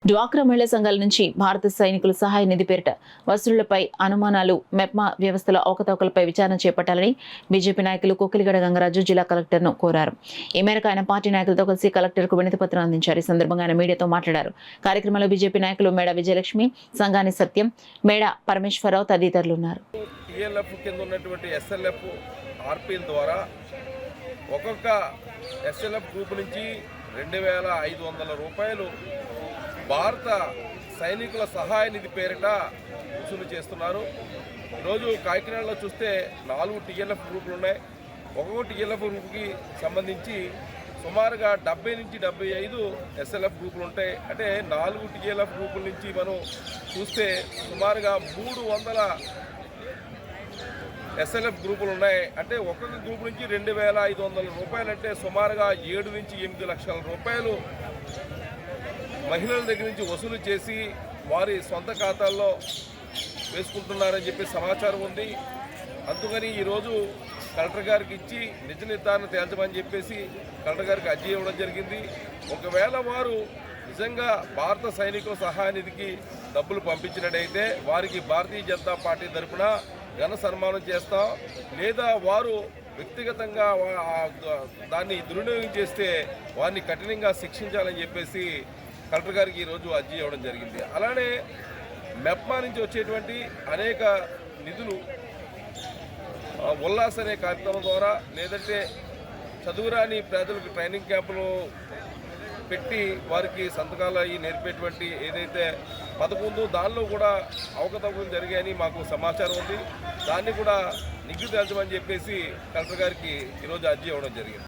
డ్వాక్రా మహిళా సంఘాల నుంచి భారత సైనికుల సహాయ నిధి పేరిట వసూళ్లపై అనుమానాలు మెప్మా వ్యవస్థలో అవకతవకలపై విచారణ చేపట్టాలని బీజేపీ నాయకులు కోకిలిగడ గంగరాజు జిల్లా కలెక్టర్ను కోరారు. ఈ మేరకు ఆయన పార్టీ నాయకులతో కలిసి కలెక్టర్కు వినతి పత్రం అందించారు. ఈ సందర్భంగా ఆయన మీడియాతో మాట్లాడారు. కార్యక్రమంలో బీజేపీ నాయకులు మేడ విజయలక్ష్మి, సంగాని సత్యం, మేడ పరమేశ్వరరావు తదితరులు ఉన్నారు. ఒక్కొక్క ఎస్ఎల్ఎఫ్ గ్రూప్ నుంచి 2,500 రూపాయలు భారత సైనికుల సహాయ నిధి పేరిట వసూలు చేస్తున్నారు. ఈరోజు కాకినాడలో చూస్తే 4 టీఎల్ఎఫ్ గ్రూపులు ఉన్నాయి. ఒక్కొక్క టీఎల్ఎఫ్ గ్రూప్కి సంబంధించి సుమారుగా 70 నుంచి 75 ఎస్ఎల్ఎఫ్ గ్రూపులు ఉంటాయి. అంటే 4 టీఎల్ఎఫ్ గ్రూపుల నుంచి మనం చూస్తే సుమారుగా 300 ఎస్ఎల్ఎఫ్ గ్రూపులు ఉన్నాయి. అంటే ఒక్కొక్క గ్రూప్ నుంచి 2,500 రూపాయలు, అంటే సుమారుగా 7 నుంచి 8 లక్షల రూపాయలు మహిళల దగ్గర నుంచి వసూలు చేసి వారి సొంత ఖాతాల్లో వేసుకుంటున్నారని చెప్పి సమాచారం ఉంది. అందుకని ఈరోజు కలెక్టర్ గారికి ఇచ్చి నిజ నిర్ధారణ తేల్చమని చెప్పేసి కలెక్టర్ గారికి అర్జీ ఇవ్వడం జరిగింది. ఒకవేళ వారు నిజంగా భారత సైనికుల సహాయ నిధికి డబ్బులు పంపించినట్టయితే వారికి భారతీయ జనతా పార్టీ తరఫున ఘన సన్మానం చేస్తాం. లేదా వారు వ్యక్తిగతంగా దాన్ని దుర్వినియోగం చేస్తే వారిని కఠినంగా శిక్షించాలని చెప్పేసి కలెక్టర్ గారికి ఈరోజు అర్జీ ఇవ్వడం జరిగింది. అలానే మెప్మా నుంచి వచ్చేటువంటి అనేక నిధులు ఉల్లాస్ అనే కార్యక్రమం ద్వారా, లేదంటే చదువురాని పేదలకు ట్రైనింగ్ క్యాంపులు పెట్టి వారికి సంతకాలు అవి నేర్పేటువంటి ఏదైతే పథకం ఉందో దానిలో కూడా అవకతవకలు జరిగాయని మాకు సమాచారం ఉంది. దాన్ని కూడా నిగ్గు తేల్చమని చెప్పేసి కలెక్టర్ గారికి ఈరోజు అర్జీ ఇవ్వడం జరిగింది.